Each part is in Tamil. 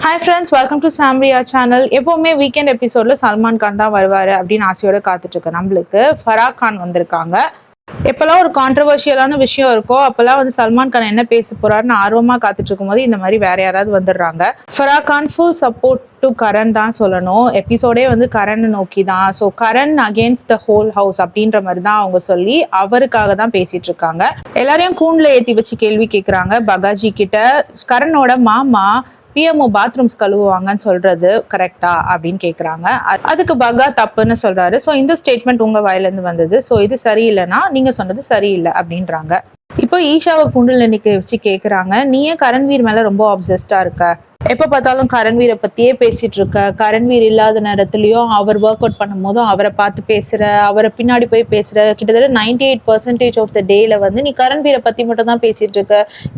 Hi friends, welcome to Samriya channel. எப்போவுமே வீக்கெண்ட் எபிசோட்ல சல்மான் கான் தான் வருவார் அப்படின்னு ஆசையோட காத்துட்டு இருக்க நம்மளுக்கு ஃபரா கான் வந்திருக்காங்க. எப்பெல்லாம் ஒரு கான்ட்ரவர்ஷியலான விஷயம் இருக்கோ அப்பெல்லாம் வந்து சல்மான் கான் என்ன பேச போறாருன்னு ஆர்வமா காத்துட்டு இருக்கும் போது இந்த மாதிரி வேற யாராவது வந்துடுறாங்க. Farah Khan full support to Karan தான் சொல்லணும். எபிசோடே வந்து கரண் நோக்கி தான். So Karan against the whole house அப்படின்ற மாதிரி தான் அவங்க சொல்லி அவருக்காக தான் பேசிட்டு இருக்காங்க. எல்லாரையும் கூண்டுல ஏற்றி வச்சு கேள்வி கேட்குறாங்க பகாஜி கிட்ட. கரணோட மாமா பிஎம்ஓ பாத்ரூம்ஸ் கழுவுவாங்கன்னு சொல்றது கரெக்டா அப்படின்னு கேட்குறாங்க. அதுக்கு பகா தப்புன்னு சொல்றாரு. ஸோ இந்த ஸ்டேட்மெண்ட் உங்க வாயிலேருந்து வந்தது, ஸோ இது சரியில்லைன்னா நீங்க சொன்னது சரியில்லை அப்படின்றாங்க. இப்போ ஈஷாவை கூண்டில் நிக்க வச்சு கேட்குறாங்க, நீ ஏன் கரண்வீர் மேல ரொம்ப ஆப்சஸ்டா இருக்க? எப்போ பார்த்தாலும் கரண்வீரை பத்தியே பேசிட்டு இருக்க. கரண்வீர் இல்லாத நேரத்துலயும் அவர் ஒர்க் அவுட் பண்ணும் போதும் அவரை பார்த்து பேசுற, அவரை பின்னாடி போய் பேசுற. கிட்டத்தட்ட 98% ஆஃப் த டேல வந்து நீ கரண்வீரை பத்தி மட்டும் தான் பேசிட்டு இருக்க.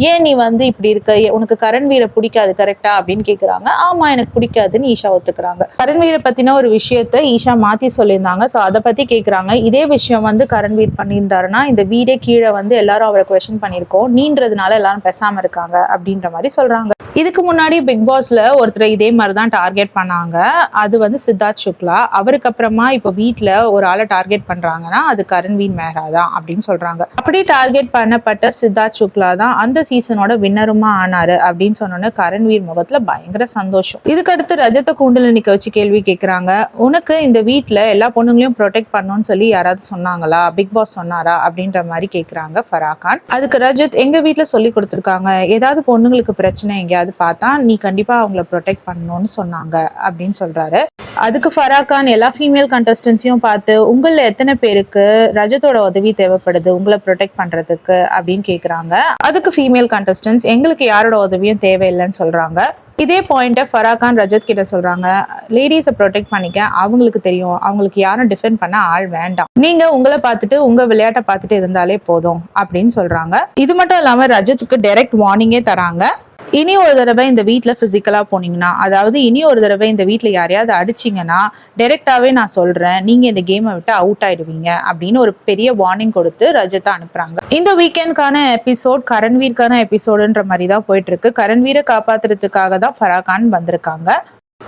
ஏன் நீ வந்து இப்படி இருக்க? உனக்கு கரண்வீரை பிடிக்காது கரெக்டா அப்படின்னு கேக்குறாங்க. ஆமா, எனக்கு பிடிக்காதுன்னு ஈஷா ஒத்துக்கிறாங்க. கரண்வீரை பத்தின ஒரு விஷயத்த ஈஷா மாத்தி சொல்லியிருந்தாங்க. ஸோ அதை பத்தி கேட்குறாங்க. இதே விஷயம் வந்து கரண்வீர் பண்ணியிருந்தாருன்னா இந்த வீடே கீழே வந்து எல்லாரும் அவரை கொஸ்டின் பண்ணியிருக்கோம், நீன்றதுனால எல்லாரும் பேசாம இருக்காங்க அப்படின்ற மாதிரி சொல்றாங்க. இதுக்கு முன்னாடி பிக் பாஸ்ல ஒருத்தர் இதே மாதிரி தான் டார்கெட் பண்ணாங்க. அது வந்து சித்தார்த் சுக்லா. அவருக்கு அப்புறமா இப்போ வீட்டில் ஒரு ஆளை டார்கெட் பண்றாங்கன்னா அது கரண்வீர் மேஹ்ரா தான் அப்படின்னு சொல்றாங்க. அப்படி டார்கெட் பண்ணப்பட்ட சித்தார்த் சுக்லா தான் அந்த சீசனோட வின்னருமா ஆனாரு அப்படின்னு சொன்னோன்னு கரண்வீர் முகத்துல பயங்கர சந்தோஷம். இதுக்கடுத்து ரஜத்தை கூண்டுல நிக்க வச்சு கேள்வி கேட்குறாங்க, உனக்கு இந்த வீட்டில் எல்லா பொண்ணுங்களையும் ப்ரொடெக்ட் பண்ணணும்னு சொல்லி யாராவது சொன்னாங்களா? பிக் பாஸ் சொன்னாரா அப்படின்ற மாதிரி கேட்குறாங்க ஃபரா கான். அதுக்கு ரஜத், எங்க வீட்டில் சொல்லி கொடுத்துருக்காங்க, ஏதாவது பொண்ணுங்களுக்கு பிரச்சனை எங்கேயாவது பார்த்தா நீ கண்டிப்பா அவங்கள ப்ரொடெக்ட் பண்ணணும்னு சொன்னாங்க அப்படின்னு சொல்றாரு. அதுக்கு ஃபரா கான் எல்லா ஃபீமேல் கண்டஸ்டன்ஸையும் பார்த்து உங்கள எத்தனை பேருக்கு ரஜத்தோட உதவி தேவைப்படுது உங்களை ப்ரொடெக்ட் பண்றதுக்கு அப்படின்னு கேக்குறாங்க. அதுக்கு ஃபீமேல் கண்டஸ்டன்ஸ் எங்களுக்கு யாரோட உதவியும் தேவையில்லைன்னு சொல்றாங்க. இதே பாயிண்ட்டை ஃபரா கான் ரஜத் கிட்ட சொல்றாங்க, லேடிஸை ப்ரொடெக்ட் பண்ணிக்க அவங்களுக்கு தெரியும், அவங்களுக்கு யாரும் டிஃபெண்ட் பண்ண ஆள் வேண்டாம், நீங்க உங்களை பார்த்துட்டு உங்க விளையாட்டை பார்த்துட்டு இருந்தாலே போதும் அப்படின்னு சொல்றாங்க. இது மட்டும் இல்லாம ரஜத்துக்கு டைரக்ட் வார்னிங்கே தராங்க. இனி ஒரு தடவை இந்த வீட்டில் ஃபிசிக்கலாக போனீங்கன்னா, அதாவது இனி ஒரு தடவை இந்த வீட்டில் யாரையாவது அடிச்சிங்கன்னா டைரெக்டாகவே நான் சொல்கிறேன், நீங்கள் இந்த கேமை விட்டு அவுட் ஆயிடுவீங்க அப்படின்னு ஒரு பெரிய வார்னிங் கொடுத்து ரஜத்தை அனுப்புகிறாங்க. இந்த வீக்கெண்ட்கான எபிசோட் கரண்வீருக்கான எபிசோடுன்ற மாதிரி தான் போயிட்டுருக்கு. கரண்வீரை காப்பாற்றுறதுக்காக தான் ஃபரா கான் வந்திருக்காங்க.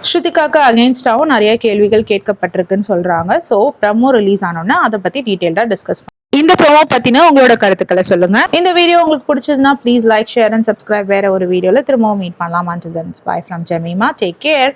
ஸ்ருதிகாக்கு அகெயின்ஸ்டாகவும் நிறைய கேள்விகள் கேட்கப்பட்டிருக்குன்னு சொல்கிறாங்க. ஸோ ப்ரமோ ரிலீஸ் ஆனோன்னா அதை பற்றி டீட்டெயில்டாக டிஸ்கஸ் பண்ணுவோம். இந்த ப்ரோமோ பத்தின உங்களோட கருத்துக்களை சொல்லுங்க. இந்த வீடியோ உங்களுக்கு பிடிச்சதுன்னா please like, share and subscribe. வேற ஒரு வீடியோல திரும்பவும் மீட் பண்ணலாம். Until then, bye from Jemima. Take care.